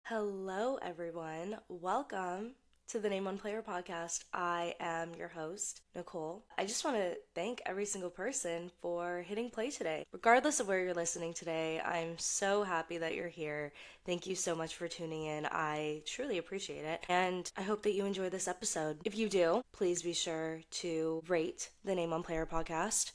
Hello, everyone. Welcome to the Name One Player podcast. I am your host, Nicole. I just want to thank every single person for hitting play today. Regardless of where you're listening today, I'm so happy that you're here. Thank you so much for tuning in. I truly appreciate it. And I hope that you enjoy this episode. If you do, please be sure to rate the Name One Player podcast.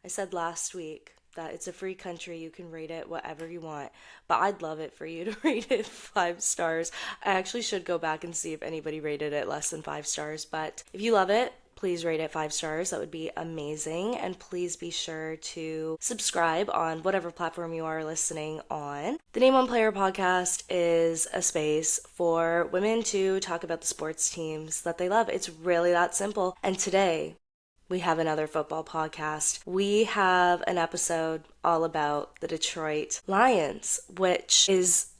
I said last week that it's a free country, you can rate it whatever you want, but I'd love it for you to rate it 5 stars. I actually should go back and see if anybody rated it less than 5 stars, but if you love it, please rate it 5 stars. That would be amazing. And please be sure to subscribe on whatever platform you are listening on. The Name One Player podcast is a space for women to talk about the sports teams that they love. It's really that simple. And today, we have another football podcast. We have an episode all about the Detroit Lions, which is,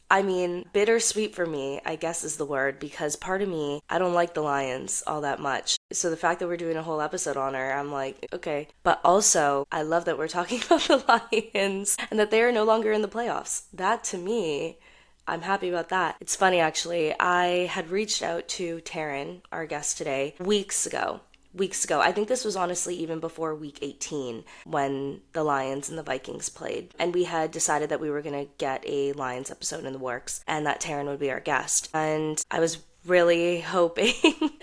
bittersweet for me, I guess is the word, because part of me, I don't like the Lions all that much. So the fact that we're doing a whole episode on her, I'm like, okay. But also, I love that we're talking about the Lions and that they are no longer in the playoffs. That to me, I'm happy about that. It's funny, actually. I had reached out to Taryn, our guest today, weeks ago. I think this was honestly even before week 18 when the Lions and the Vikings played. And we had decided that we were going to get a Lions episode in the works and that Taryn would be our guest. And I was really hoping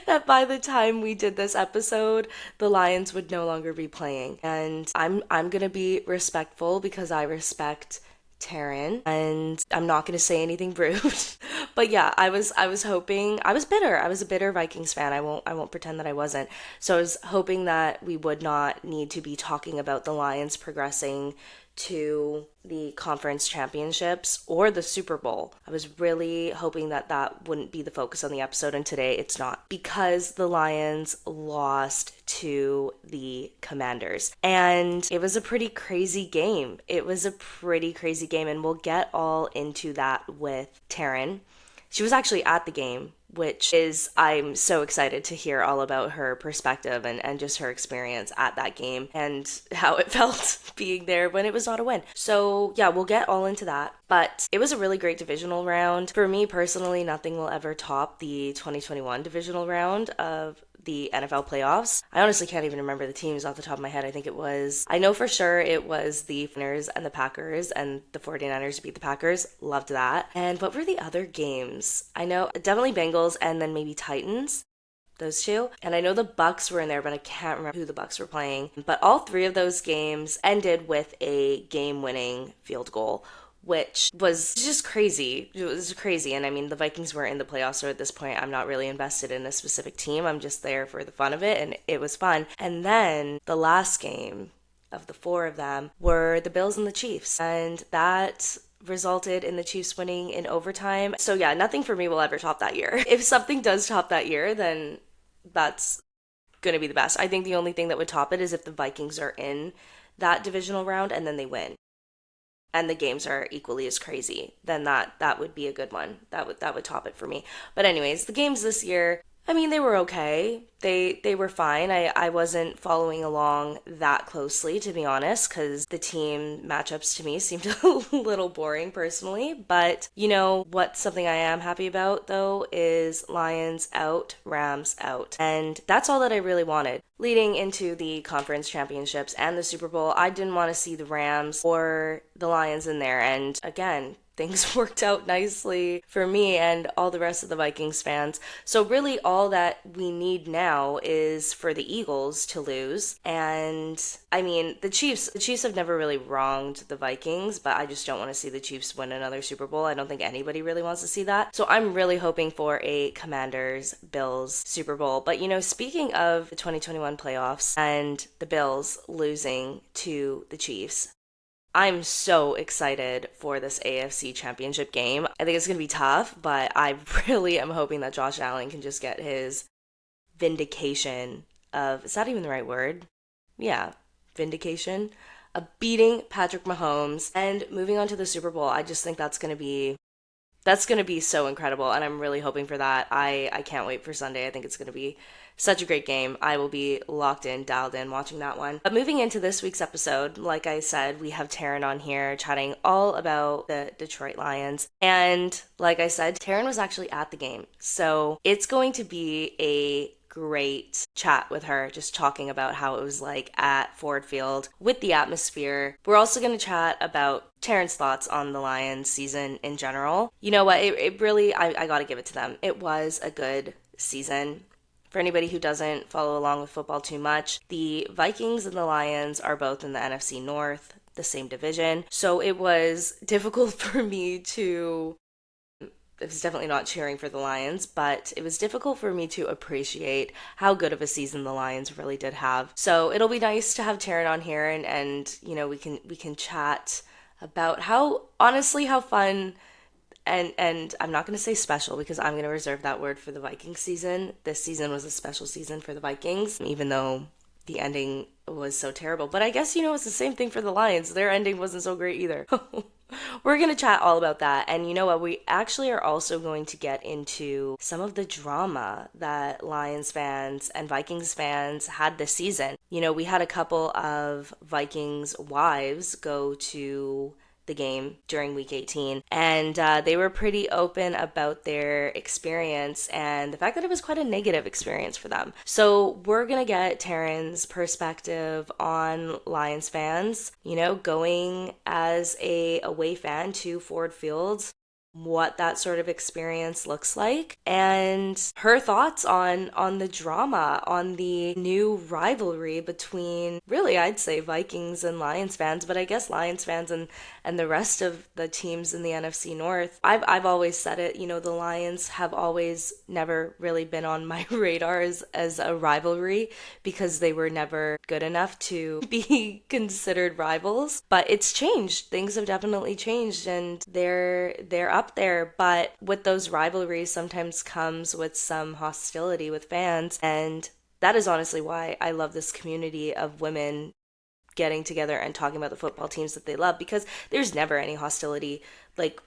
that by the time we did this episode, the Lions would no longer be playing. And I'm going to be respectful because I respect Taryn, and I'm not going to say anything rude. But yeah, I was hoping, I was bitter. I was a bitter Vikings fan. I won't pretend that I wasn't. So I was hoping that we would not need to be talking about the Lions progressing to the conference championships or the Super Bowl. I was really hoping that that wouldn't be the focus on the episode, and today it's not, because the Lions lost to the Commanders. And it was a pretty crazy game. And we'll get all into that with Taryn. She was actually at the game, which is, I'm so excited to hear all about her perspective and just her experience at that game and how it felt being there when it was not a win. So yeah, we'll get all into that. But it was a really great divisional round. For me personally, nothing will ever top the 2021 divisional round of the NFL playoffs. I honestly can't even remember the teams off the top of my head. I know for sure it was the 49ers and the Packers, and the 49ers beat the Packers. Loved that. And what were the other games? I know definitely Bengals and then maybe Titans. Those two. And I know the Bucks were in there, but I can't remember who the Bucks were playing. But all three of those games ended with a game-winning field goal, which was just crazy. It was crazy. And I mean, the Vikings were in the playoffs, so at this point, I'm not really invested in a specific team. I'm just there for the fun of it, and it was fun. And then the last game of the four of them were the Bills and the Chiefs. And that resulted in the Chiefs winning in overtime. So yeah, nothing for me will ever top that year. If something does top that year, then that's going to be the best. I think the only thing that would top it is if the Vikings are in that divisional round and then they win, and the games are equally as crazy, then that would be a good one. That would top it for me. But anyways, the games this year, I mean, they were okay. They were fine. I wasn't following along that closely, to be honest, because the team matchups to me seemed a little boring personally. But you know what? Something I am happy about though is Lions out, Rams out, and that's all that I really wanted. Leading into the conference championships and the Super Bowl, I didn't want to see the Rams or the Lions in there. And again, things worked out nicely for me and all the rest of the Vikings fans. So really all that we need now is for the Eagles to lose. And I mean, the Chiefs have never really wronged the Vikings, but I just don't want to see the Chiefs win another Super Bowl. I don't think anybody really wants to see that. So I'm really hoping for a Commanders-Bills Super Bowl. But you know, speaking of the 2021 playoffs and the Bills losing to the Chiefs, I'm so excited for this AFC Championship game. I think it's going to be tough, but I really am hoping that Josh Allen can just get his vindication of, is that even the right word? Yeah, vindication of beating Patrick Mahomes and moving on to the Super Bowl. I just think that's going to be so incredible, and I'm really hoping for that. I can't wait for Sunday. I think it's going to be Such a great game. I will be locked in, dialed in, watching that one. But moving into this week's episode, like I said, we have Taryn on here chatting all about the Detroit Lions. And like I said, Taryn was actually at the game. So it's going to be a great chat with her, just talking about how it was like at Ford Field with the atmosphere. We're also going to chat about Taryn's thoughts on the Lions season in general. You know what? It really, I got to give it to them. It was a good season. For anybody who doesn't follow along with football too much, the Vikings and the Lions are both in the NFC North, the same division. So it was difficult for me to it was definitely not cheering for the Lions, but it was difficult for me to appreciate how good of a season the Lions really did have. So it'll be nice to have Taryn on here and you know we can chat about how honestly how fun and I'm not going to say special because I'm going to reserve that word for the Vikings season. This season was a special season for the Vikings, even though the ending was so terrible. But I guess, it's the same thing for the Lions. Their ending wasn't so great either. We're going to chat all about that. And you know what? We actually are also going to get into some of the drama that Lions fans and Vikings fans had this season. We had a couple of Vikings wives go to the game during week 18 and they were pretty open about their experience and the fact that it was quite a negative experience for them. So we're gonna get Taryn's perspective on Lions fans, going as a away fan to Ford Field, what that sort of experience looks like, and her thoughts on the drama, on the new rivalry between, really, I'd say Vikings and Lions fans, but I guess Lions fans and the rest of the teams in the NFC North. I've always said it, the Lions have always never really been on my radar as a rivalry because they were never good enough to be considered rivals. But it's changed. Things have definitely changed and they're up there, but with those rivalries sometimes comes with some hostility with fans, and that is honestly why I love this community of women getting together and talking about the football teams that they love, because there's never any hostility. Like,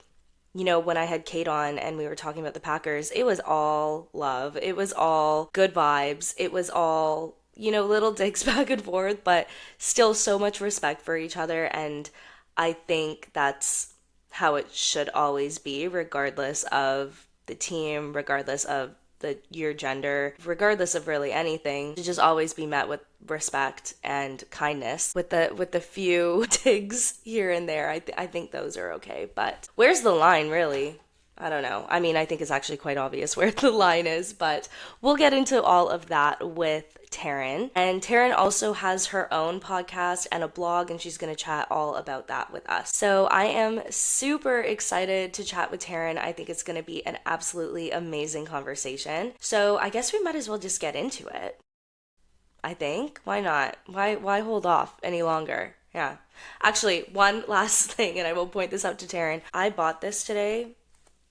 when I had Kate on and we were talking about the Packers, it was all love, it was all good vibes, it was all, little digs back and forth, but still so much respect for each other, and I think that's how it should always be, regardless of the team, regardless of your gender, regardless of really anything. To just always be met with respect and kindness, with the few digs here and there. I think those are okay. But where's the line, really? I don't know. I mean, I think it's actually quite obvious where the line is, but we'll get into all of that with Taryn. And Taryn also has her own podcast and a blog, and she's going to chat all about that with us. So I am super excited to chat with Taryn. I think it's going to be an absolutely amazing conversation. So I guess we might as well just get into it. I think. Why not? Why hold off any longer? Yeah. Actually, one last thing, and I will point this out to Taryn. I bought this today.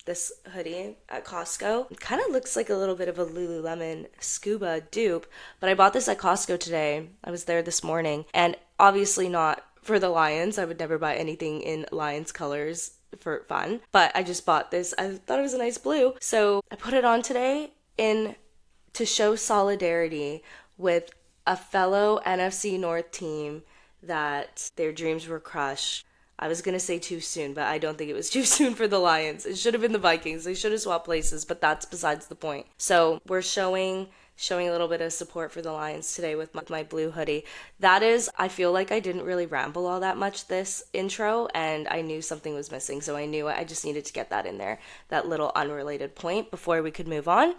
This hoodie at Costco. It kind of looks like a little bit of a Lululemon scuba dupe, but I bought this at Costco today. I was there this morning, and obviously not for the Lions. I would never buy anything in Lions colors for fun, but I just bought this. I thought it was a nice blue, so I put it on today to show solidarity with a fellow NFC North team that their dreams were crushed. I was going to say too soon, but I don't think it was too soon for the Lions. It should have been the Vikings. They should have swapped places, but that's besides the point. So we're showing a little bit of support for the Lions today with my blue hoodie. That is, I feel like I didn't really ramble all that much this intro, and I knew something was missing, so I knew I just needed to get that in there, that little unrelated point before we could move on.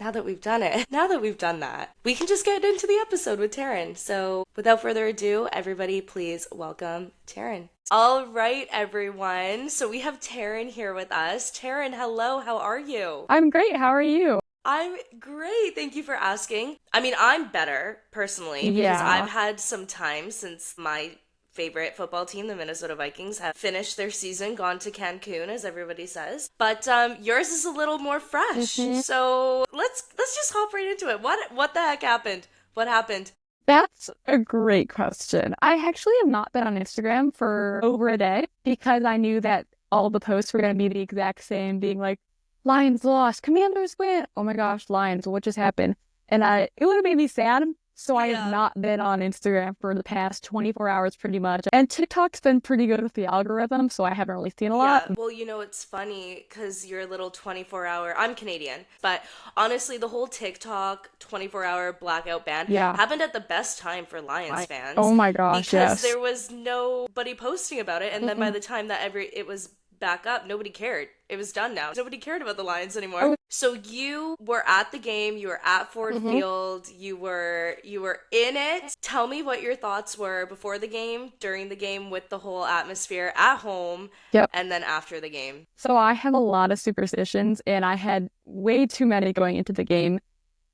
Now that we've done that, we can just get into the episode with Taryn. So without further ado, everybody please welcome Taryn. All right, everyone. So we have Taryn here with us. Taryn, hello. How are you? I'm great. How are you? I'm great. Thank you for asking. I mean, I'm better personally because I've had some time since my favorite football team, the Minnesota Vikings, have finished their season, gone to Cancun, as everybody says. But yours is a little more fresh. Mm-hmm. So let's just hop right into it. What the heck happened? What happened? That's a great question. I actually have not been on Instagram for over a day because I knew that all the posts were going to be the exact same, being like, Lions lost, Commanders win. Oh my gosh, Lions, what just happened? And it would have made me sad. So I have Yeah. not been on Instagram for the past 24 hours pretty much. And TikTok's been pretty good with the algorithm, so I haven't really seen a lot. Yeah, well, it's funny because your little 24-hour, I'm Canadian, but honestly, the whole TikTok 24-hour blackout ban Yeah. happened at the best time for Lions fans Oh my gosh, because yes. there was nobody posting about it, and then by Mm-mm. the time that it was back up, nobody cared. It was done now. Nobody cared about the Lions anymore. Oh, So you were at the game, you were at Ford mhm. Field, you were in it. Tell me what your thoughts were before the game, during the game with the whole atmosphere at home, Yep. and then after the game. So I have a lot of superstitions, and I had way too many going into the game.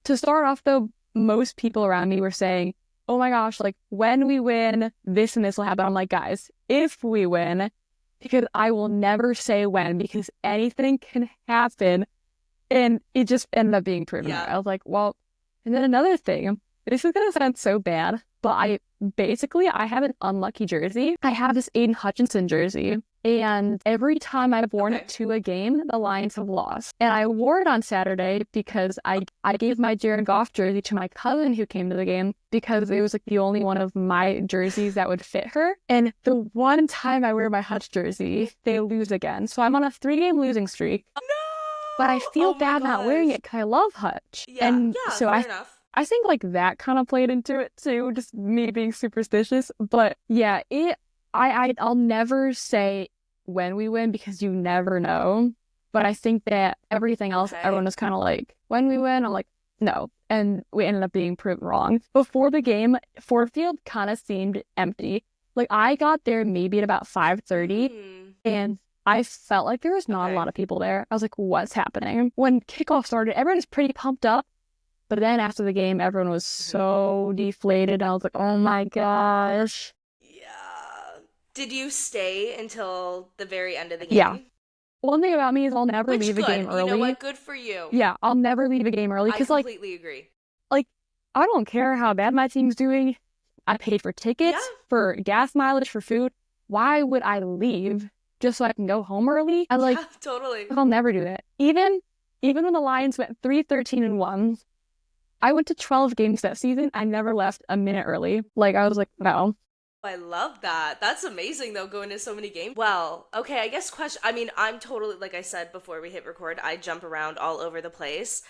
To start off, though, most people around me were saying, oh my gosh, like when we win, this and this will happen. I'm like, guys, if we win, because I will never say when, because anything can happen. And it just ended up being proven out. Yeah. I was like, well, and then another thing, this is going to sound so bad, but I have an unlucky jersey. I have this Aiden Hutchinson jersey. And every time I've worn it to a game, the Lions have lost. And I wore it on Saturday because I gave my Jared Goff jersey to my cousin who came to the game because it was like the only one of my jerseys that would fit her. And the one time I wear my Hutch jersey, they lose again. So I'm on a 3-game losing streak. No! But I feel Oh my bad not wearing gosh. it because I love Hutch. Yeah, And yeah, so fair enough. I think like that kind of played into it too, just me being superstitious. But yeah, I'll never say when we win because you never know. But I think that everything else, Okay. everyone was kind of like, when we win, I'm like, no. And we ended up being proven wrong. Before the game, Ford Field kind of seemed empty. Like I got there maybe at about 5:30 and I felt like there was not a lot of people there. I was like, what's happening? When kickoff started, everyone was pretty pumped up. But then after the game, everyone was so deflated. I was like, oh my gosh. Yeah. Did you stay until the very end of the Yeah. game? One thing about me is I'll never leave a game early. You know what? Good for you. Yeah, I'll never leave a game early I because like completely agree. I don't care how bad my team's doing. I paid for tickets, for gas mileage, for food. Why would I leave just so I can go home early? Yeah, totally. I'll never do that. Even when the Lions went 3-13-1, I went to 12 games that season. I never left a minute early. Like I was like, no. I love that. That's amazing, though, going to so many games. Well, okay, I guess I'm totally, like I said before we hit record, I jump around all over the place.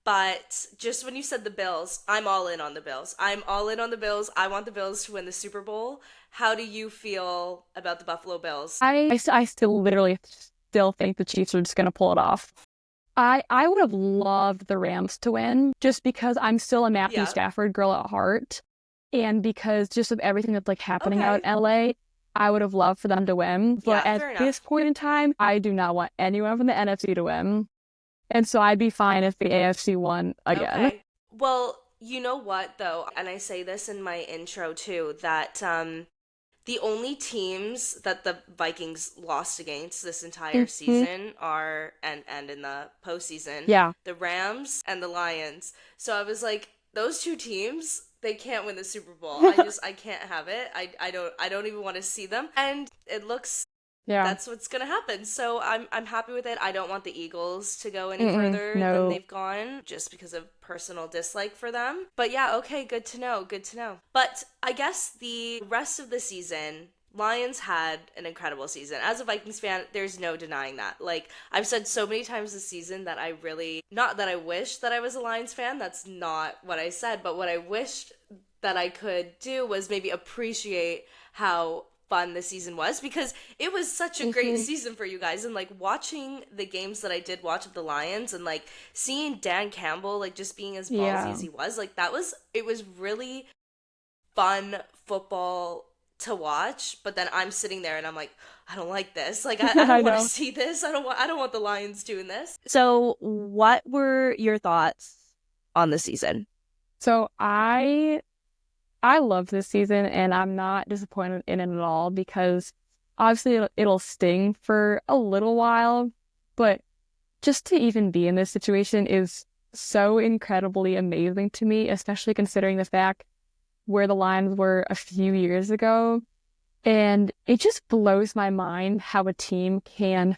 But just when you said the Bills, I'm all in on the Bills. I'm all in on the Bills. I want the Bills to win the Super Bowl. How do you feel about the Buffalo Bills? I still think the Chiefs are just going to pull it off. I would have loved the Rams to win just because I'm still a Matthew Stafford girl at heart. And because just of everything that's like happening out in LA, I would have loved for them to win. But at this point in time, I do not want anyone from the NFC to win. And so I'd be fine if the AFC won again. Okay. Well, you know what, though, and I say this in my intro, too, that the only teams that the Vikings lost against this entire season are, and in the postseason, the Rams and the Lions. So I was like, those two teams, they can't win the Super Bowl. I can't have it. I don't even want to see them. And it looks... Yeah. That's what's gonna happen. So I'm happy with it. I don't want the Eagles to go any further than they've gone, just because of personal dislike for them. But yeah, okay, good to know. Good to know. But I guess the rest of the season, Lions had an incredible season. As a Vikings fan, there's no denying that. Like, I've said so many times this season that I really, not that I wish that I was a Lions fan, that's not what I said, but what I wished that I could do was maybe appreciate how fun the season was, because it was such a great season for you guys. And like watching the games that I did watch of the Lions, and like seeing Dan Campbell like just being as ballsy as he was, like it was really fun football to watch. But then I'm sitting there and I'm like, I don't like this. Like I don't want to see this. I don't want the Lions doing this. So what were your thoughts on the season? So I love this season, and I'm not disappointed in it at all, because obviously it'll sting for a little while, but just to even be in this situation is so incredibly amazing to me, especially considering the fact where the Lions were a few years ago. And it just blows my mind how a team can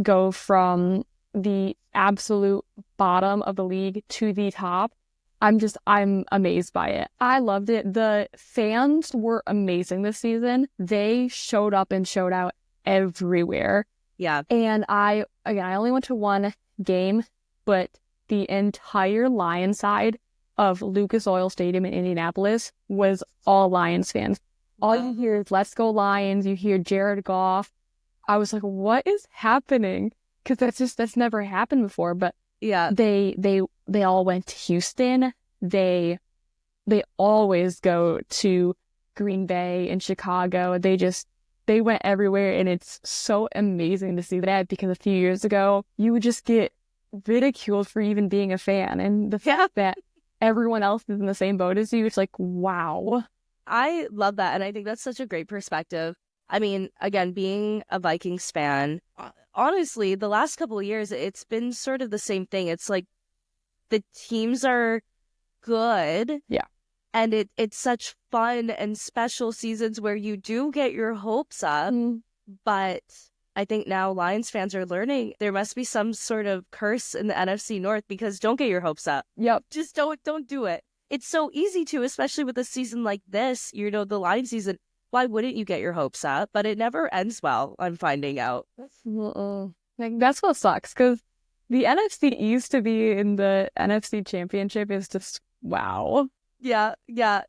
go from the absolute bottom of the league to the top I'm amazed by it. I loved it. The fans were amazing this season. They showed up and showed out everywhere. Yeah. And I only went to one game, but the entire Lions side of Lucas Oil Stadium in Indianapolis was all Lions fans. All you hear is "Let's go Lions." You hear Jared Goff. I was like, what is happening? Because that's never happened before. But Yeah. they all went to Houston. They always go to Green Bay and Chicago. They went everywhere, and it's so amazing to see that, because a few years ago you would just get ridiculed for even being a fan, and the fact that everyone else is in the same boat as you, it's like, wow. I love that, and I think that's such a great perspective. I mean, again, being a Vikings fan, honestly, the last couple of years, it's been sort of the same thing. It's like the teams are good. Yeah. And it's such fun and special seasons where you do get your hopes up. But I think now Lions fans are learning there must be some sort of curse in the NFC North, because don't get your hopes up. Yep. Just don't do it. It's so easy to, especially with a season like this, the Lions season. Why wouldn't you get your hopes up? But it never ends well, I'm finding out. Like, that's what sucks, because the NFC East to be in the NFC Championship is just wow. Yeah.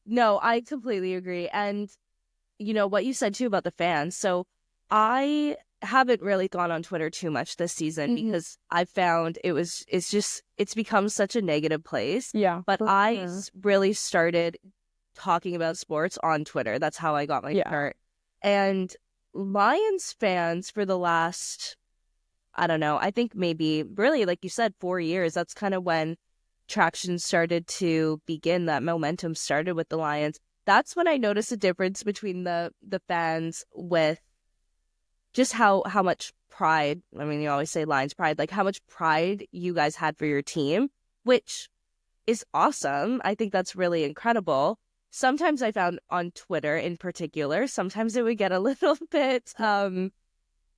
No, I completely agree. And what you said too about the fans. So I haven't really gone on Twitter too much this season, because I found it's become such a negative place. Yeah. But I really started talking about sports on Twitter. That's how I got my start. And Lions fans for the last, I don't know, I think maybe really, like you said, 4 years, that's kind of when traction started to begin. That momentum started with the Lions. That's when I noticed a difference between the fans with just how much pride. I mean, you always say Lions pride, like how much pride you guys had for your team, which is awesome. I think that's really incredible. Sometimes I found on Twitter in particular, sometimes it would get a little bit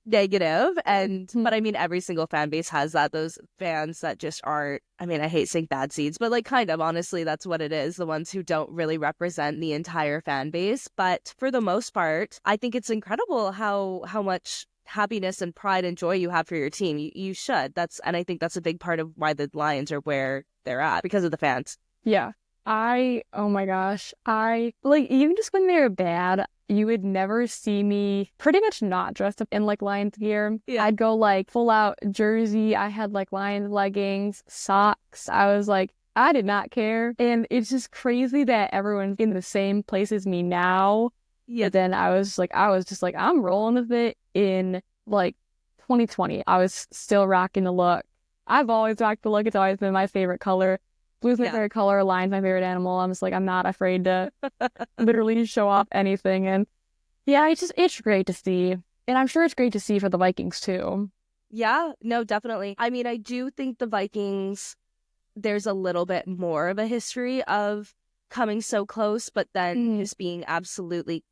negative, but I mean, every single fan base has that. Those fans that just aren't, I mean, I hate saying bad seeds, but like kind of honestly, that's what it is. The ones who don't really represent the entire fan base. But for the most part, I think it's incredible how much happiness and pride and joy you have for your team. You should. And I think that's a big part of why the Lions are where they're at, because of the fans. Yeah. Oh my gosh. Even just when they're bad, you would never see me pretty much not dressed up in like Lions gear. Yeah. I'd go like full out jersey. I had like Lions leggings, socks. I was like, I did not care. And it's just crazy that everyone's in the same place as me now. Yeah. But then I was just like, I'm rolling with it in like 2020. I was still rocking the look. I've always rocked the look. It's always been my favorite color. Blue's my favorite color. Lion's my favorite animal. I'm just like, I'm not afraid to literally show off anything. And yeah, it's great to see. And I'm sure it's great to see for the Vikings too. Yeah, no, definitely. I mean, I do think the Vikings, there's a little bit more of a history of coming so close, but then just being absolutely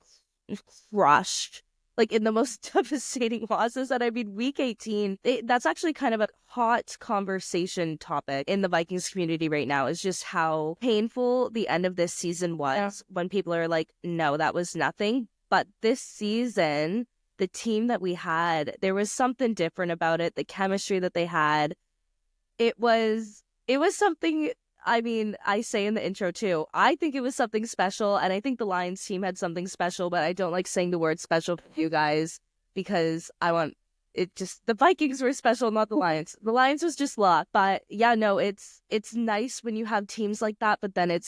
crushed, like in the most devastating losses. And I mean, week 18, that's actually kind of a hot conversation topic in the Vikings community right now, is just how painful the end of this season was, when people are like, no, that was nothing. But this season, the team that we had, there was something different about it. The chemistry that they had, it was something. I mean, I say in the intro too, I think it was something special, and I think the Lions team had something special, but I don't like saying the word special for you guys, because I want it just, the Vikings were special, not the Lions. The Lions was just luck. But yeah, no, it's nice when you have teams like that, but then it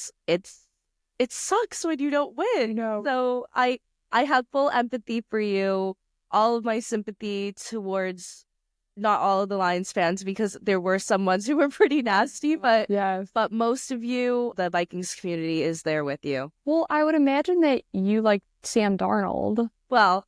sucks when you don't win. No. So I have full empathy for you, all of my sympathy towards not all of the Lions fans, because there were some ones who were pretty nasty, but most of you, the Vikings community, is there with you. Well, I would imagine that you like Sam Darnold. Well,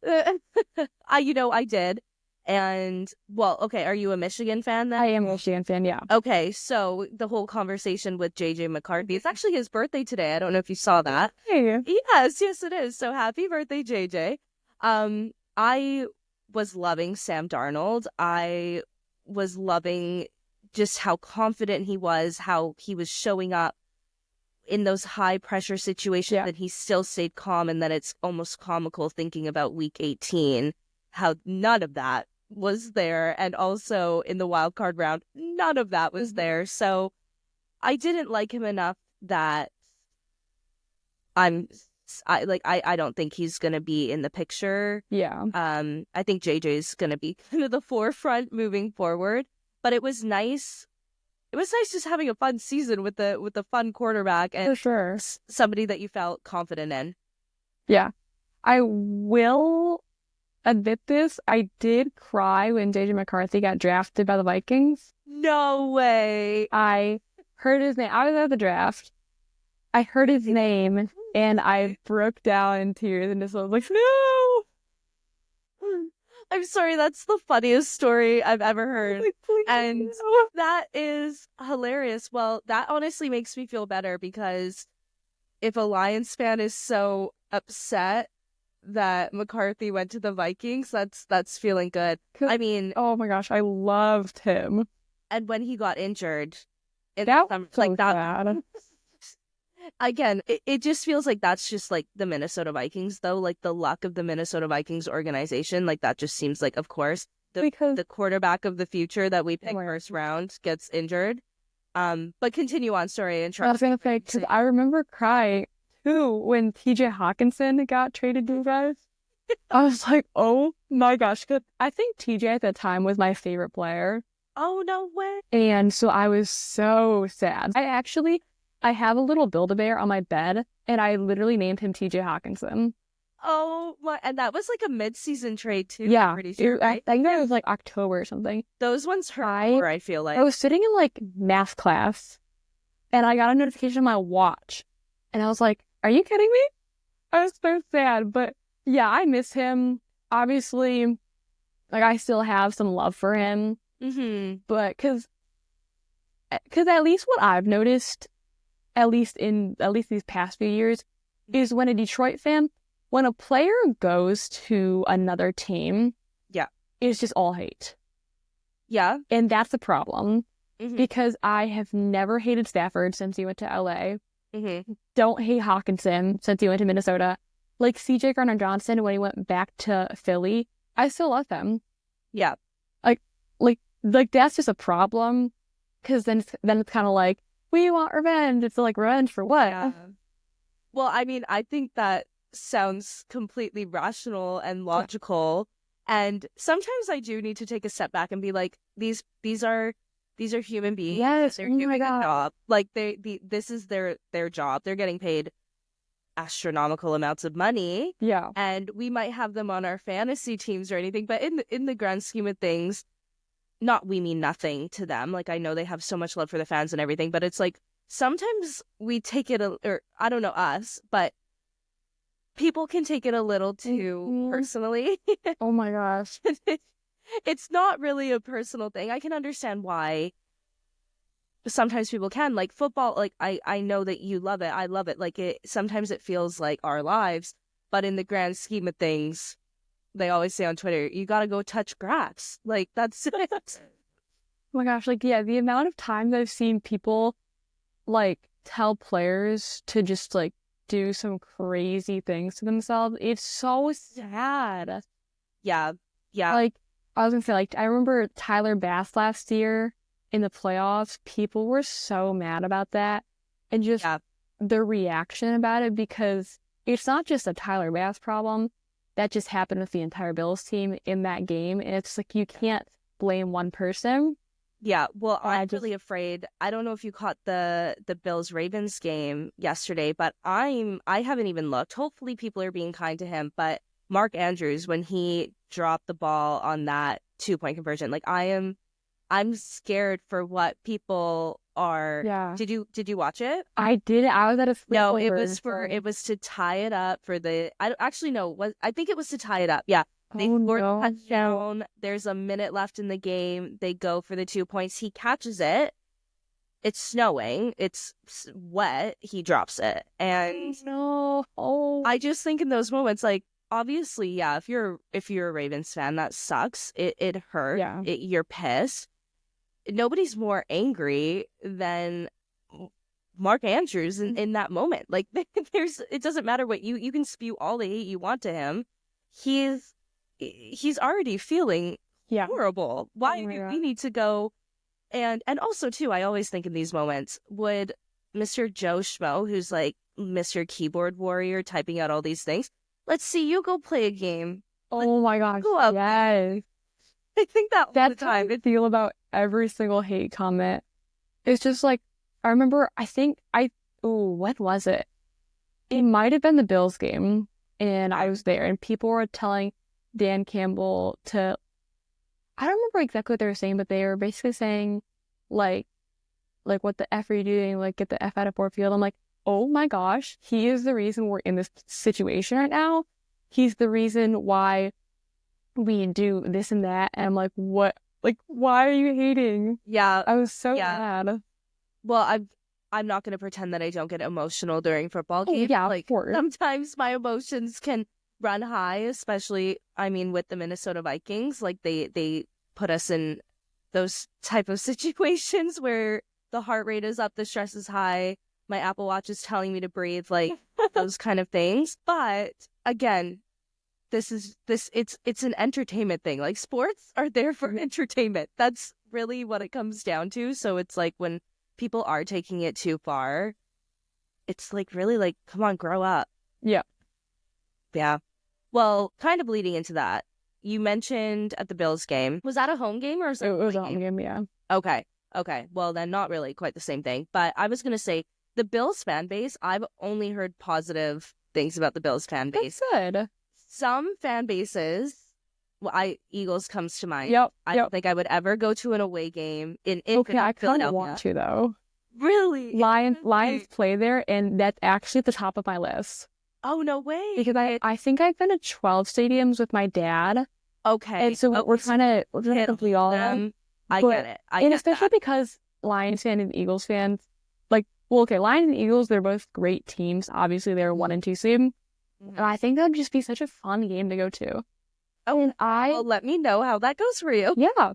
I did. And, well, okay, are you a Michigan fan then? I am a Michigan fan, yeah. Okay, so the whole conversation with JJ McCarthy, it's actually his birthday today. I don't know if you saw that. Hey. Yes, it is. So happy birthday, JJ. I was loving Sam Darnold. I was loving just how confident he was, how he was showing up in those high pressure situations Yeah. that he still stayed calm, and then it's almost comical thinking about week 18, how none of that was there. And also in the wild card round, none of that was there. So I didn't like him enough that I don't think he's gonna be in the picture. Yeah. I think JJ's gonna be kind of the forefront moving forward. But it was nice. It was nice just having a fun season with the fun quarterback and For sure. somebody that you felt confident in. Yeah. I will admit this. I did cry when JJ McCarthy got drafted by the Vikings. No way. I heard his name. I was at the draft. I heard his name and I broke down in tears and just was like, no. I'm sorry, that's the funniest story I've ever heard. Like, please, And no. that is hilarious. Well, that honestly makes me feel better, because if a Lions fan is so upset that McCarthy went to the Vikings, that's feeling good. I mean, oh my gosh, I loved him. and when he got injured, That was so like that. sad. Again, it just feels like that's just like the Minnesota Vikings, though. Like the luck of the Minnesota Vikings organization, like that just seems like, of course, Because the quarterback of the future that we pick Right. first round gets injured. But continue on, sorry, and I was gonna say, because I remember crying too when TJ Hawkinson got traded to you guys. I was like, oh my gosh, 'cause I think TJ at the time was my favorite player. Oh, no way. And so I was so sad. I have a little Build-A-Bear on my bed, and I literally named him TJ Hawkinson. Oh my, and that was like a mid-season trade too. Yeah, I'm pretty sure, I right? think that was like October or something. Those ones hurt more, I feel like. I was sitting in like math class, and I got a notification on my watch, and I was like, are you kidding me? I was so sad, but yeah, I miss him. Obviously, like I still have some love for him, but because at least what I've noticed, at least these past few years, is when a Detroit fan, when a player goes to another team, Yeah. it's just all hate. Yeah. And that's the problem, Mhm. because I have never hated Stafford since he went to LA. Don't hate Hawkinson since he went to Minnesota. Like CJ Gardner-Johnson, when he went back to Philly, I still love him. Yeah. Like that's just a problem, because then it's kind of like, we want revenge. It's like, revenge for what? Yeah. Well, I mean, I think that sounds completely rational and logical. And sometimes I do need to take a step back and be like, these are human beings. Yes, They're oh my doing a God. job. Like this is their job. They're getting paid astronomical amounts of money. Yeah. And we might have them on our fantasy teams or anything, but in the grand scheme of things, we mean nothing to them. Like, I know they have so much love for the fans and everything, but it's like sometimes we take it, or I don't know us, but people can take it a little too personally. Oh my gosh. It's not really a personal thing. I can understand why sometimes people can. Like football, like I know that you love it. I love it. Like sometimes it feels like our lives, but in the grand scheme of things, they always say on Twitter, you gotta go touch grass. Like that's it. Oh my gosh, like, yeah, the amount of times I've seen people like tell players to just like do some crazy things to themselves, it's so sad. Yeah. Like, I was gonna say, like, I remember Tyler Bass last year in the playoffs, people were so mad about that, and just the reaction about it, because it's not just a Tyler Bass problem. That just happened with the entire Bills team in that game, and it's like you can't blame one person. Yeah, well, I'm really afraid. I don't know if you caught the Bills-Ravens game yesterday, but I haven't even looked. Hopefully people are being kind to him, but Mark Andrews, when he dropped the ball on that 2-point conversion, like I'm scared for what people are. Yeah. Did you watch it? I did. I was at a No, it was to tie it up for the. I think it was to tie it up. Yeah. They scored a touchdown. There's a minute left in the game. They go for the 2 points. He catches it. It's snowing. It's wet. He drops it. And I just think in those moments, like, obviously, yeah, if you're a Ravens fan, that sucks. It hurt. Yeah. You're pissed. Nobody's more angry than Mark Andrews in that moment. Like it doesn't matter what you can spew all the hate you want to him. He's already feeling horrible. Why do we need to go? And also too, I always think in these moments, would Mr. Joe Schmo, who's like Mr. Keyboard Warrior typing out all these things, let's see you go play a game. Oh my gosh. Go up. Yes. I think that's the time. How I feel about every single hate comment. It's just like, I remember, when was it? It might have been the Bills game, and I was there, and people were telling Dan Campbell to, I don't remember exactly what they were saying, but they were basically saying, like, what the F are you doing? Like, get the F out of Ford Field. I'm like, oh my gosh, he is the reason we're in this situation right now. He's the reason why we do this and that. And I'm like, what? Like, why are you hating? Yeah. I was so mad. Well, I'm not going to pretend that I don't get emotional during football games. Yeah, like, of course. Sometimes my emotions can run high, especially, I mean, with the Minnesota Vikings. Like, they put us in those type of situations where the heart rate is up, the stress is high, my Apple Watch is telling me to breathe, like, those kind of things. But, again, it's an entertainment thing. Like, sports are there for entertainment. That's really what it comes down to. So it's like when people are taking it too far, it's like really like, come on, grow up. Yeah. Well, kind of leading into that, you mentioned at the Bills game, was that a home game or was it was a home game? Yeah. Okay. Well, then not really quite the same thing. But I was gonna say the Bills fan base, I've only heard positive things about the Bills fan base. That's good. Some fan bases, Eagles comes to mind. Yep. I don't think I would ever go to an away game in Okay, I kind Philadelphia. of want to though. Really? Lions play there, and that's actually at the top of my list. Oh, no way. Because I think I've been to 12 stadiums with my dad. Okay. And so we're trying to complete all of them. I get it. And especially because Lions fans and Eagles fans, like, well, okay, Lions and Eagles, they're both great teams. Obviously, they're 1 and 2 seed. And I think that would just be such a fun game to go to. Oh, and well, let me know how that goes for you. Yeah.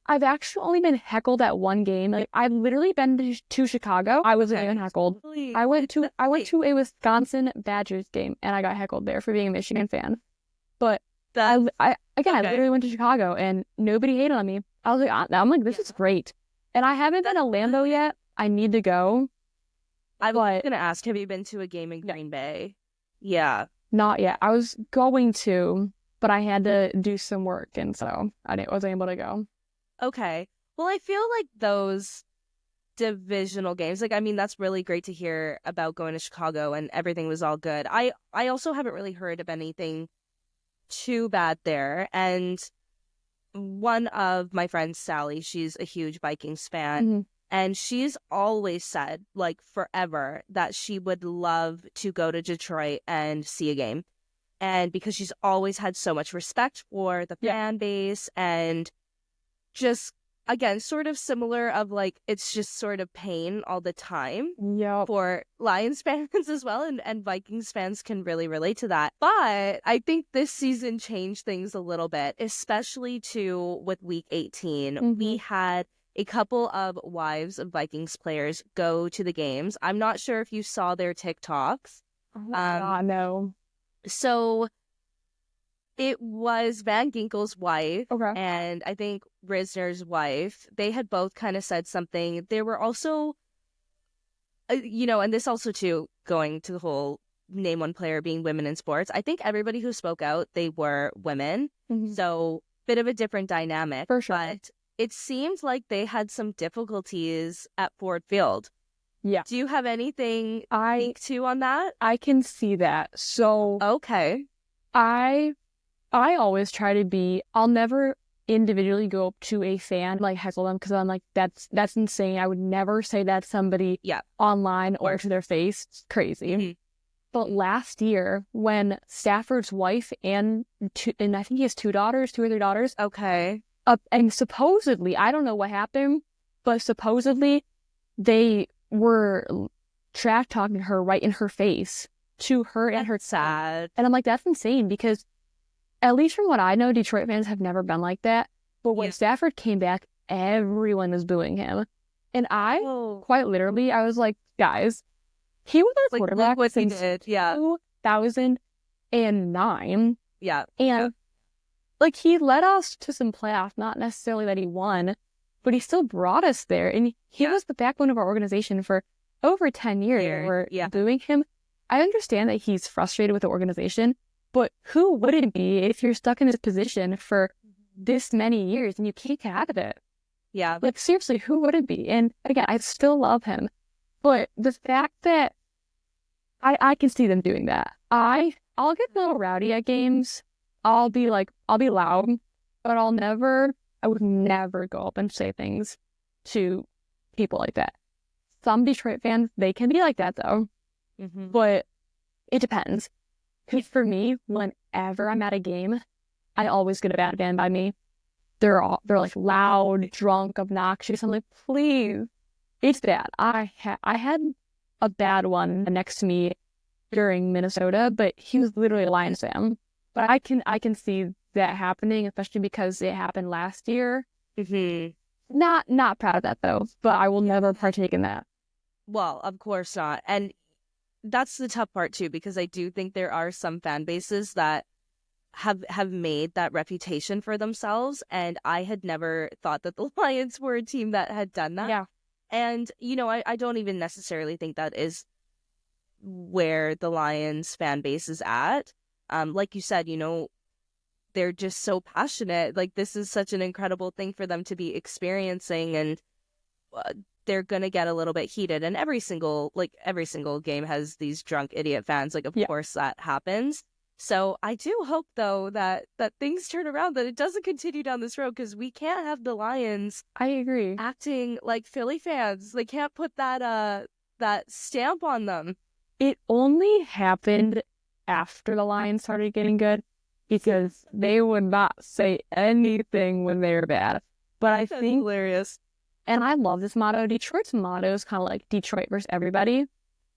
I've actually only been heckled at one game. Like, I've literally been to Chicago. I wasn't even heckled. I went to a Wisconsin Badgers game, and I got heckled there for being a Michigan fan. But I literally went to Chicago, and nobody hated on me. I was like, I'm like, this is great. And I haven't been to Lambeau yet. I need to go. I was going to ask, have you been to a game in Green Bay? Yeah. Not yet. I was going to, but I had to do some work, and so I wasn't able to go. Okay. Well, I feel like those divisional games, like, I mean, that's really great to hear about going to Chicago and everything was all good. I also haven't really heard of anything too bad there. And one of my friends, Sally, she's a huge Vikings fan. Mm-hmm. And she's always said, like, forever, that she would love to go to Detroit and see a game. And because she's always had so much respect for the fan base and just, again, sort of similar of, like, it's just sort of pain all the time for Lions fans as well. And Vikings fans can really relate to that. But I think this season changed things a little bit, especially too with Week 18. Mm-hmm. We had a couple of wives of Vikings players go to the games. I'm not sure if you saw their TikToks. No. So it was Van Ginkel's wife and I think Risner's wife. They had both kind of said something. There were also, and this also too, going to the whole name one player being women in sports. I think everybody who spoke out, they were women. Mm-hmm. So bit of a different dynamic. For sure. But it seemed like they had some difficulties at Ford Field. Yeah. Do you have anything to speak to on that? I can see that. So okay. I always try to be, I'll never individually go up to a fan, like heckle them, because I'm like, that's insane. I would never say that to somebody online or to their face. It's crazy. Mm-hmm. But last year, when Stafford's wife and I think he has 2 or 3 daughters. Okay. And supposedly, I don't know what happened, but supposedly they were trash talking her right in her face to her and her sad. And I'm like, that's insane, because at least from what I know, Detroit fans have never been like that. But when Stafford came back, everyone was booing him. And I, Oh, quite literally, I was like, guys, he was our like, look quarterback what he since did. Yeah. 2009. Yeah. And like he led us to some playoffs, not necessarily that he won, but he still brought us there. And he was the backbone of our organization for over 10 years. And we're booing him. I understand that he's frustrated with the organization, but who wouldn't be if you're stuck in this position for this many years and you can't get out of it? Yeah. Like, seriously, who wouldn't be? And again, I still love him. But the fact that I can see them doing that. I'll get a little rowdy at games. I'll be loud, but I would never go up and say things to people like that. Some Detroit fans, they can be like that though, but it depends. Because for me, whenever I'm at a game, I always get a bad ban by me. They're like loud, drunk, obnoxious. I'm like, please, it's bad. I had a bad one next to me during Minnesota, but he was literally a Lions fan. But I can see that happening, especially because it happened last year. Not proud of that though, but I will never partake in that. Well, of course not. And that's the tough part too, because I do think there are some fan bases that have made that reputation for themselves, and I had never thought that the Lions were a team that had done that. Yeah. And, I don't even necessarily think that is where the Lions fan base is at. Like you said, they're just so passionate. Like, this is such an incredible thing for them to be experiencing, and they're gonna get a little bit heated. And every single game has these drunk idiot fans. Like, of course that happens. So I do hope, though, that things turn around, that it doesn't continue down this road, because we can't have the Lions. I agree. Acting like Philly fans. They can't put that stamp on them. It only happened after the Lions started getting good, because they would not say anything when they were bad. But I That's think hilarious. And I love this motto. Detroit's motto is kind of like Detroit versus everybody.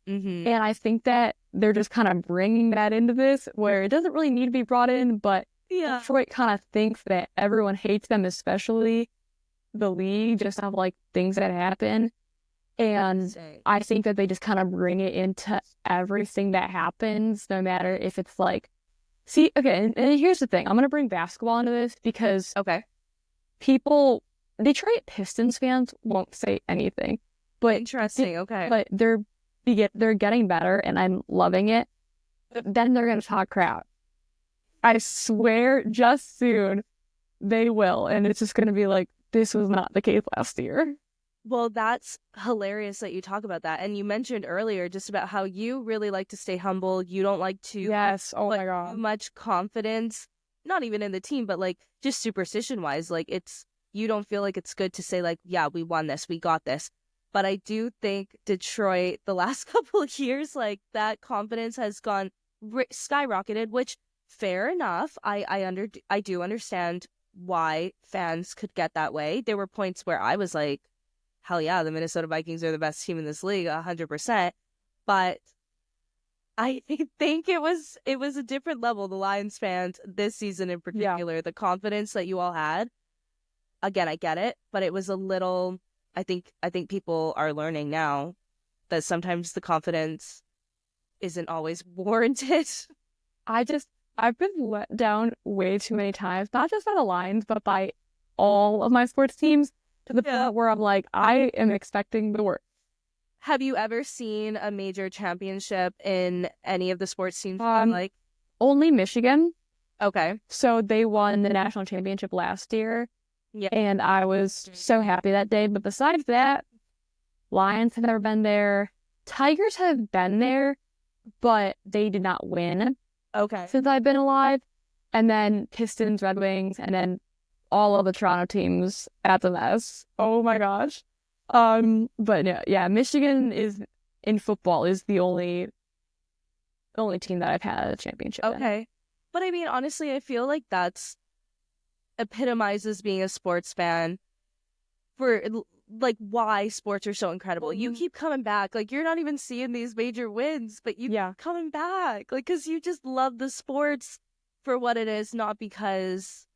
And I think that they're just kind of bringing that into this, where it doesn't really need to be brought in, but Detroit kind of thinks that everyone hates them, especially the league, just have like things that happen. And I think that they just kind of bring it into everything that happens, no matter if it's like, see, okay, and here's the thing. I'm going to bring basketball into this because Detroit Pistons fans won't say anything, but interesting. But they're getting better, and I'm loving it. But then they're gonna talk crap. I swear, just soon they will, and it's just gonna be like, this was not the case last year. Well, that's hilarious that you talk about that. And you mentioned earlier just about how you really like to stay humble. You don't like to oh my god, much confidence, not even in the team, but like just superstition wise, like you don't feel like it's good to say like, yeah, we won this, we got this. But I do think Detroit, the last couple of years, like that confidence has gone skyrocketed, which fair enough. I do understand why fans could get that way. There were points where I was like, hell yeah, the Minnesota Vikings are the best team in this league, 100%. But I think it was a different level. The Lions fans this season in particular, the confidence that you all had. Again, I get it, but it was a little. I think people are learning now that sometimes the confidence isn't always warranted. I've been let down way too many times, not just by the Lions, but by all of my sports teams, to the point where I'm like, I am expecting the worst. Have you ever seen a major championship in any of the sports teams? Only Michigan. Okay. So they won the national championship last year. Yeah. And I was so happy that day. But besides that, Lions have never been there. Tigers have been there, but they did not win. Okay. Since I've been alive. And then Pistons, Red Wings, and then all of the Toronto teams at the mess. Oh my gosh. But yeah, Michigan in football is the only team that I've had a championship in. But I mean, honestly, I feel like that's epitomizes being a sports fan for like why sports are so incredible. You keep coming back. Like, you're not even seeing these major wins, but you keep coming back. Like, because you just love the sports for what it is, not because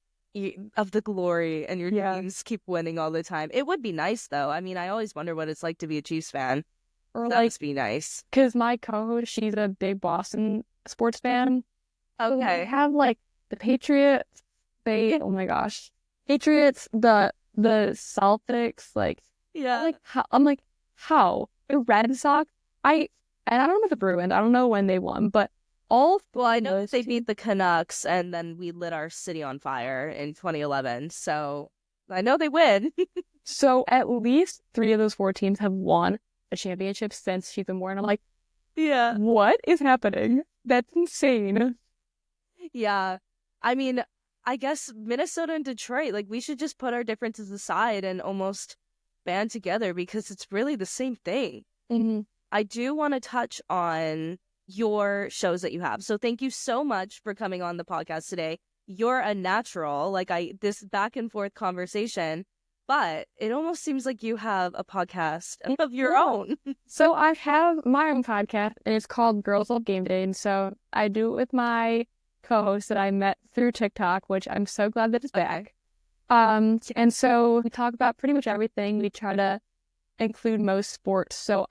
of the glory and your teams keep winning all the time. It would be nice though. I mean, I always wonder what it's like to be a Chiefs fan. Or That like, must be nice. because my co-host, she's a big Boston sports fan. So they Okay. have like the Patriots. Oh my gosh, Patriots, the Celtics, like Yeah. I'm like how the Red Sox. And I don't know the Bruins. I don't know when they won, but all Well, I know those they teams. beat the Canucks and then we lit our city on fire in 2011. So I know they win. So at least 3 of those 4 teams have won a championship since she's been born. I'm like, Yeah. what is happening? That's insane. Yeah. I mean, I guess Minnesota and Detroit, like we should just put our differences aside and almost band together because it's really the same thing. Mm-hmm. I do want to touch on your shows that you have. So thank you so much for coming on the podcast today. You're a natural, this back and forth conversation, but it almost seems like you have a podcast of your own. So I have my own podcast, and it's called Girls Love Game Day. And so I do it with my co-host that I met through TikTok, which I'm so glad that it's back. And so we talk about pretty much everything. We try to include most sports. So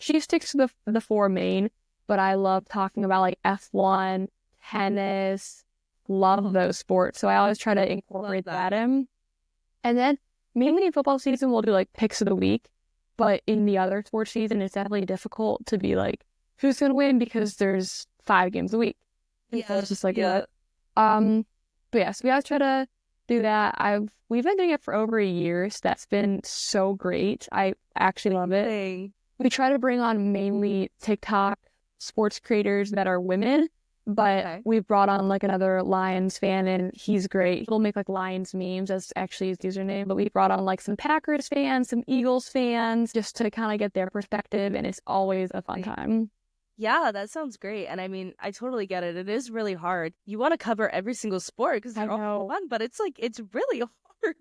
she sticks to the 4 main, but I love talking about like F1, tennis, love those sports. So I always try to incorporate that in. And then mainly in football season, we'll do like picks of the week. But in the other sports season, it's definitely difficult to be like, who's going to win because there's 5 games a week. Yeah. So it's just like, what? But yes, we always try to do that. We've been doing it for over a year, so that's been so great. I actually love it. We try to bring on mainly TikTok sports creators that are women, but we've brought on like another Lions fan, and he's great. He'll make like Lions memes. That's actually his username. But we brought on like some Packers fans, some Eagles fans, just to kind of get their perspective, and it's always a fun time. Yeah, that sounds great. And I mean, I totally get it. It is really hard. You want to cover every single sport because they're all fun, but it's really hard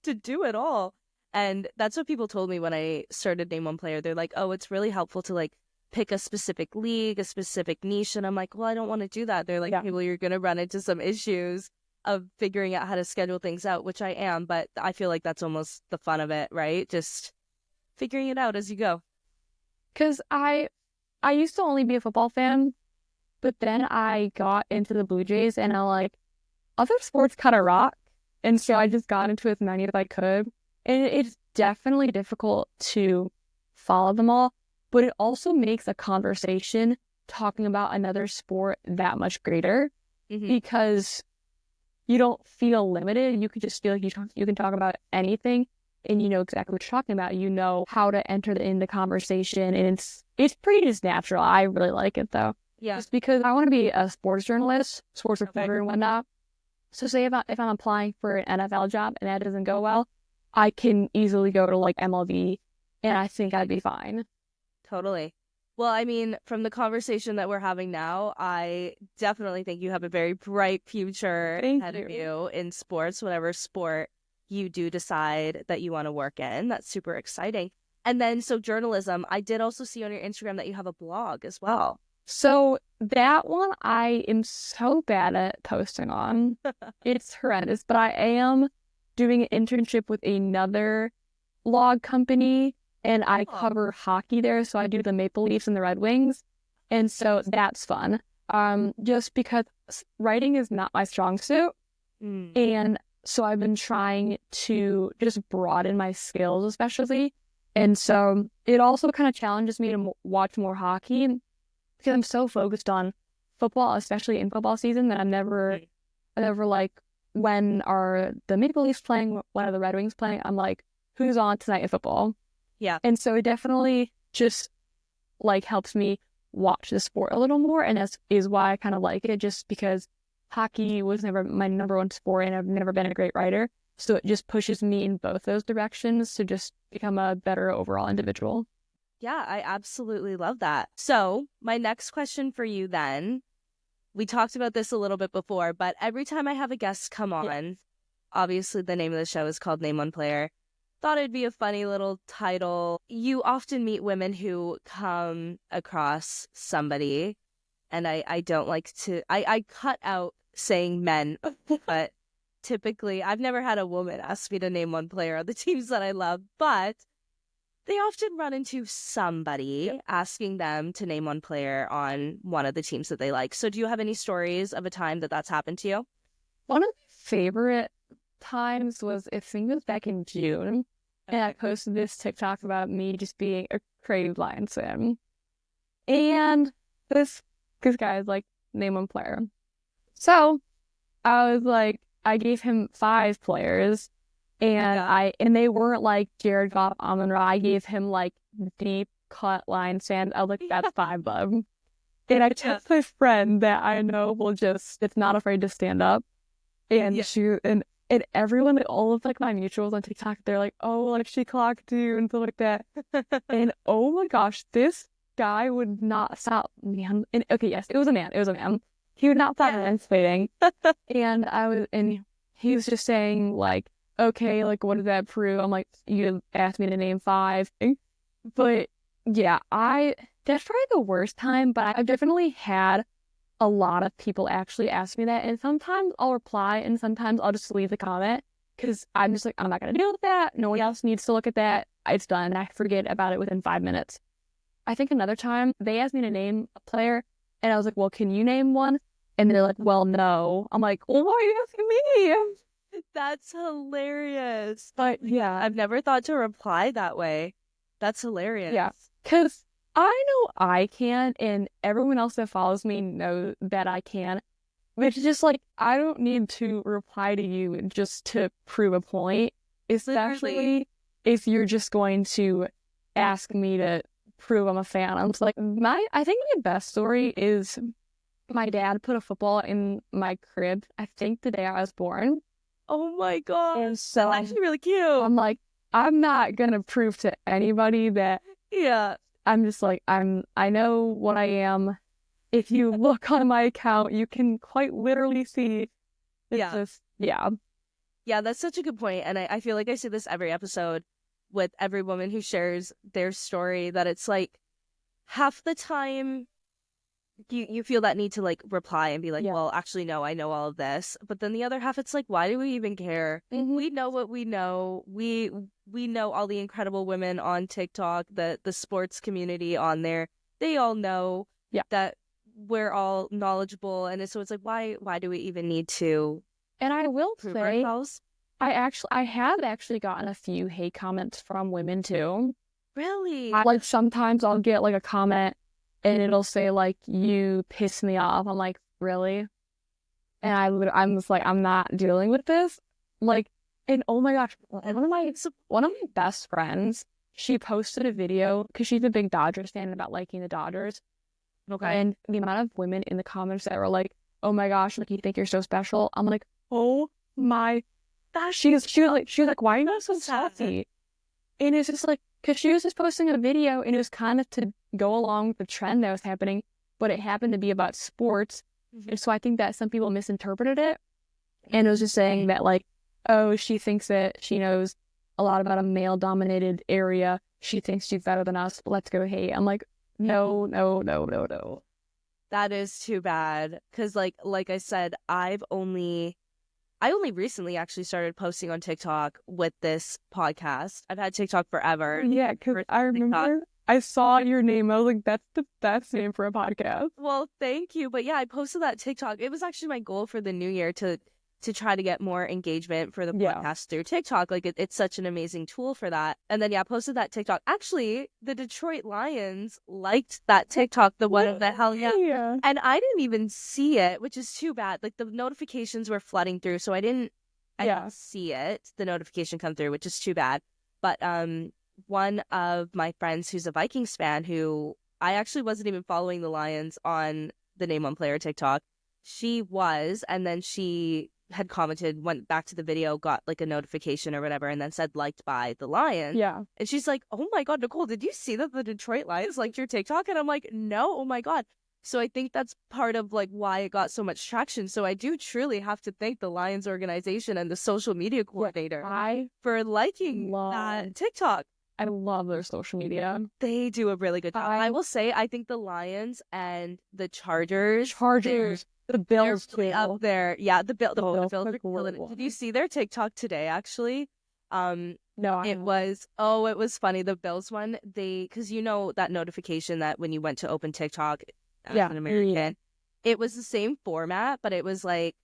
to do it all. And that's what people told me when I started Name One Player. They're like, oh, it's really helpful to like pick a specific league, a specific niche. And I'm like, well, I don't want to do that. They're like, well, you're going to run into some issues of figuring out how to schedule things out, which I am. But I feel like that's almost the fun of it, right? Just figuring it out as you go. Because I used to only be a football fan, but then I got into the Blue Jays and I'm like, other sports kind of rock. And so I just got into as many as I could. And it's definitely difficult to follow them all, but it also makes a conversation talking about another sport that much greater because you don't feel limited. You can just feel like you can talk about anything and you know exactly what you're talking about. You know how to enter in the conversation, and it's pretty just natural. I really like it though. Yeah. Just because I want to be a sports journalist, sports reporter and whatnot. So say if I'm applying for an NFL job and that doesn't go well, I can easily go to like MLB and I think I'd be fine. Totally. Well, I mean, from the conversation that we're having now, I definitely think you have a very bright future ahead of you in sports, whatever sport you do decide that you want to work in. That's super exciting. And then, so journalism, I did also see on your Instagram that you have a blog as well. So that one I am so bad at posting on. It's horrendous, but I am doing an internship with another blog company, and I cover hockey there. So I do the Maple Leafs and the Red Wings, and so that's fun. Just because writing is not my strong suit, and so I've been trying to just broaden my skills, especially, and so it also kind of challenges me to watch more hockey because I'm so focused on football, especially in football season, that I'm never like, when are the Maple Leafs playing, when are the Red Wings playing, I'm like, who's on tonight in football? Yeah. And so it definitely just like helps me watch the sport a little more, and that is why I kind of like it, just because hockey was never my number one sport and I've never been a great writer. So it just pushes me in both those directions to just become a better overall individual. Yeah, I absolutely love that. So my next question for you then, we talked about this a little bit before, but every time I have a guest come on, obviously the name of the show is called Name One Player. Thought it'd be a funny little title. You often meet women who come across somebody, and I don't like to, I cut out saying men, but typically, I've never had a woman ask me to name one player on the teams that I love, but they often run into somebody asking them to name one player on one of the teams that they like. So do you have any stories of a time that that's happened to you? One of my favorite times was, I think it was back in June, and I posted this TikTok about me just being a crazy Lions fan. And this guy is like, name one player. So I was like, I gave him 5 players, and they weren't like Jared Goff, Amon-Ra. I gave him like deep cut line sand. I was like, that's 5 of them. And I text my friend that I know it's not afraid to stand up and shoot. And everyone, all of like my mutuals on TikTok, they're like, oh, like she clocked you and stuff like that. And oh my gosh, this guy would not stop, man. And okay, yes, it was a man. He would not stop anticipating. And he was just saying like, okay, like what does that prove? I'm like, you asked me to name 5. But yeah, that's probably the worst time, but I've definitely had a lot of people actually ask me that, and sometimes I'll reply and sometimes I'll just leave the comment because I'm just like, I'm not gonna deal with that. No one else needs to look at that. It's done, and I forget about it within 5 minutes. I think another time they asked me to name a player, and I was like, well, can you name one? And they're like, well, no. I'm like, well, why are you asking me? That's hilarious. But yeah, I've never thought to reply that way. That's hilarious. Yeah, because I know I can, and everyone else that follows me knows that I can. It's just like, I don't need to reply to you just to prove a point, especially if you're just going to ask me to prove I'm a fan. I'm just like, I think my best story is my dad put a football in my crib, I think the day I was born. Oh my god. And so that's actually really cute. I'm like, I'm not gonna prove to anybody that I'm just like, I know what I am. If you look on my account, you can quite literally see Yeah, that's such a good point. And I feel like I say this every episode with every woman who shares their story, that it's like half the time you feel that need to like reply and be like, well, actually, no, I know all of this. But then the other half, it's like, why do we even care? Mm-hmm. We know what we know. We know all the incredible women on TikTok, the sports community on there. They all know that we're all knowledgeable. And so it's like, why do we even need to? And I will prove say, ourselves? I have actually gotten a few hate comments from women too. Really? Like sometimes I'll get like a comment and it'll say like, you piss me off. I'm like, really? And I'm just like, I'm not dealing with this. Like, and oh my gosh, one of my best friends, she posted a video because she's a big Dodgers fan about liking the Dodgers. Okay. And the amount of women in the comments that were like, oh my gosh, like you think you're so special. I'm like, oh my gosh. She was like, why are you so salty? And it's just like, because she was just posting a video and it was kind of to go along with the trend that was happening, but it happened to be about sports. Mm-hmm. And so I think that some people misinterpreted it. And it was just saying that like, oh, she thinks that she knows a lot about a male-dominated area. She thinks she's better than us. Let's go hate. I'm like, no. That is too bad. Because like I said, I only recently actually started posting on TikTok with this podcast. I've had TikTok forever. Yeah, because I remember I saw your name. I was like, that's the best name for a podcast. Well, thank you. But yeah, I posted that TikTok. It was actually my goal for the new year to try to get more engagement for the podcast through TikTok. Like it's such an amazing tool for that. And then I posted that TikTok. Actually, the Detroit Lions liked that TikTok, the one that hell yeah. And I didn't even see it, which is too bad. Like the notifications were flooding through, so I didn't see it. The notification come through, which is too bad. But one of my friends who's a Vikings fan, who I actually wasn't even following the Lions on the Name One Player TikTok. She was, and then she had commented, went back to the video, got like a notification or whatever, and then said liked by the Lions. Yeah. And she's like, oh my god, Nicole, did you see that the Detroit Lions liked your TikTok? And I'm like, no, oh my god. So I think that's part of like why it got so much traction. So I do truly have to thank the Lions organization and the social media coordinator for liking that TikTok. I love their social media. They do a really good job. I will say, I think the Lions and the Chargers, The Bills They're really up there. Yeah, the Bills Bills are are killing it. great. Did you see their TikTok today, actually? No, It was funny. The Bills one, because you know that notification that when you went to open TikTok as yeah, an American, it was the same format, but it was like,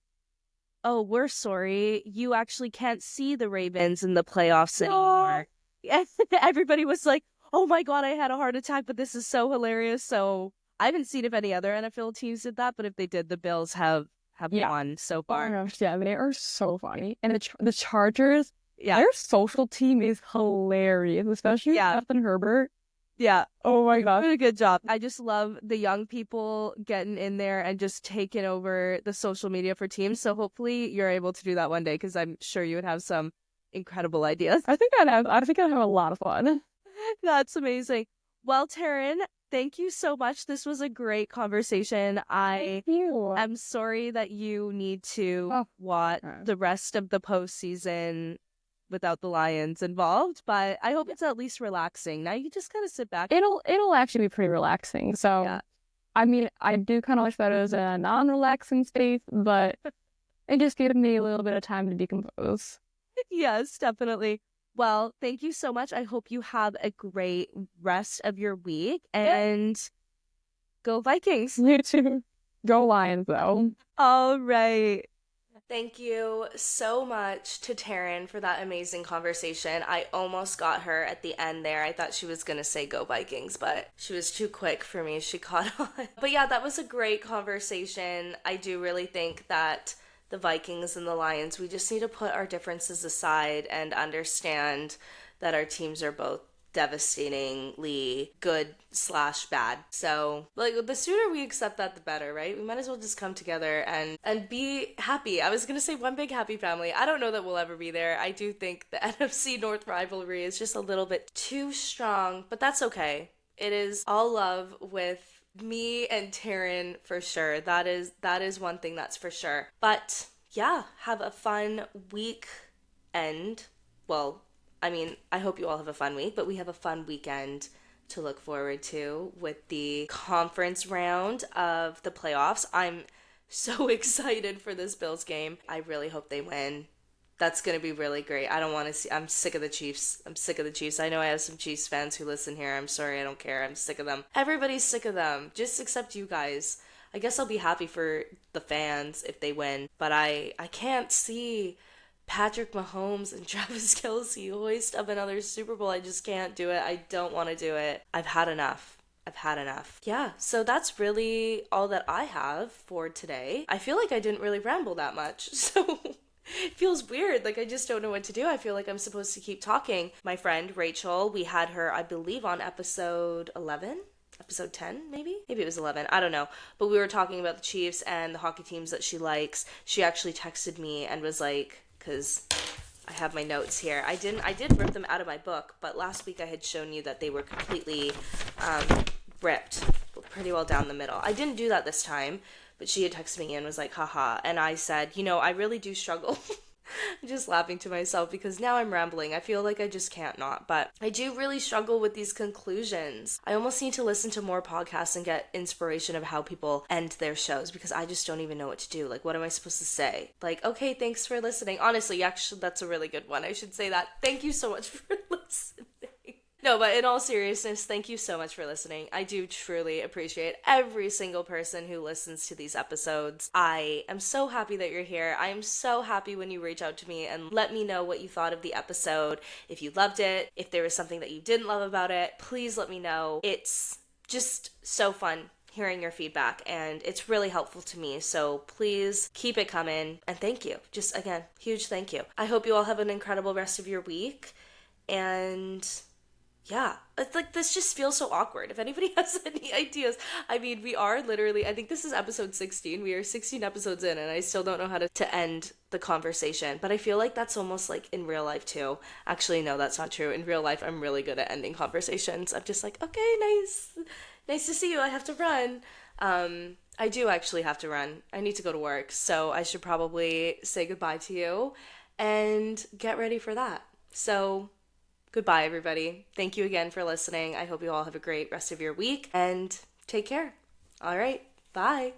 oh, we're sorry, you actually can't see the Ravens in the playoffs anymore. And everybody was like, oh my God, I had a heart attack, but this is so hilarious. So I haven't seen if any other NFL teams did that, but if they did, the Bills have won so Oh far. my gosh, yeah, they are so funny. And the Chargers, Yeah. their social team is hilarious, especially with Justin Herbert. Yeah. Oh my gosh. Did a good job. I just love the young people getting in there and just taking over the social media for teams. So hopefully you're able to do that one day, because I'm sure you would have some incredible ideas. I think I'd have a lot of fun. That's amazing. Well, Taryn, thank you so much. This was a great conversation. Thank you. I'm sorry that you need to watch the rest of the postseason without the Lions involved, but I hope it's at least relaxing. Now you can just kind of sit back. It'll actually be pretty relaxing. So, Yeah. I mean, I do kind of wish that it was a non-relaxing space, but it just gave me a little bit of time to decompose. Yes, definitely. Well, thank you so much. I hope you have a great rest of your week, and go Vikings. You too. Go Lions, though. All right. Thank you so much to Taryn for that amazing conversation. I almost got her at the end there. I thought she was going to say go Vikings, but she was too quick for me. She caught on. But yeah, that was a great conversation. I do really think that the Vikings and the Lions, we just need to put our differences aside and understand that our teams are both devastatingly good/bad. So, like, the sooner we accept that, the better, right? We might as well just come together and be happy. I was gonna say one big happy family. I don't know that we'll ever be there. I do think the NFC North rivalry is just a little bit too strong, but that's okay. It is all love with me and Taryn for sure. That is one thing that's for sure. But yeah, have a fun weekend. Well, I mean, I hope you all have a fun week, but we have a fun weekend to look forward to with the conference round of the playoffs. I'm so excited for this Bills game. I really hope they win. That's going to be really great. I don't want to see... I'm sick of the Chiefs. I know I have some Chiefs fans who listen here. I'm sorry. I don't care. I'm sick of them. Everybody's sick of them. Just except you guys. I guess I'll be happy for the fans if they win. But I can't see Patrick Mahomes and Travis Kelce hoist up another Super Bowl. I just can't do it. I don't want to do it. I've had enough. Yeah, so that's really all that I have for today. I feel like I didn't really ramble that much, so it feels weird. Like, I just don't know what to do. I feel like I'm supposed to keep talking. My friend Rachel, we had her, I believe, on episode 11? Episode 10, maybe? Maybe it was 11. I don't know. But we were talking about the Chiefs and the hockey teams that she likes. She actually texted me and was like, because I have my notes here. I did rip them out of my book, but last week I had shown you that they were completely ripped pretty well down the middle. I didn't do that this time, but she had texted me and was like, haha. And I said, I really do struggle. I'm just laughing to myself because now I'm rambling. I feel like I just can't not. But I do really struggle with these conclusions. I almost need to listen to more podcasts and get inspiration of how people end their shows because I just don't even know what to do. Like, what am I supposed to say? Like, okay, thanks for listening. Honestly, actually, that's a really good one. I should say that. Thank you so much for listening. No, but in all seriousness, thank you so much for listening. I do truly appreciate every single person who listens to these episodes. I am so happy that you're here. I am so happy when you reach out to me and let me know what you thought of the episode. If you loved it, if there was something that you didn't love about it, please let me know. It's just so fun hearing your feedback, and it's really helpful to me, so please keep it coming, and thank you. Just, again, huge thank you. I hope you all have an incredible rest of your week, and yeah, it's like, this just feels so awkward. If anybody has any ideas, I mean, we are literally, I think this is episode 16. We are 16 episodes in, and I still don't know how to end the conversation. But I feel like that's almost like in real life too. Actually, no, that's not true. In real life, I'm really good at ending conversations. I'm just like, okay, nice to see you. I have to run. I do actually have to run. I need to go to work, so I should probably say goodbye to you and get ready for that. So goodbye, everybody. Thank you again for listening. I hope you all have a great rest of your week, and take care. All right, bye.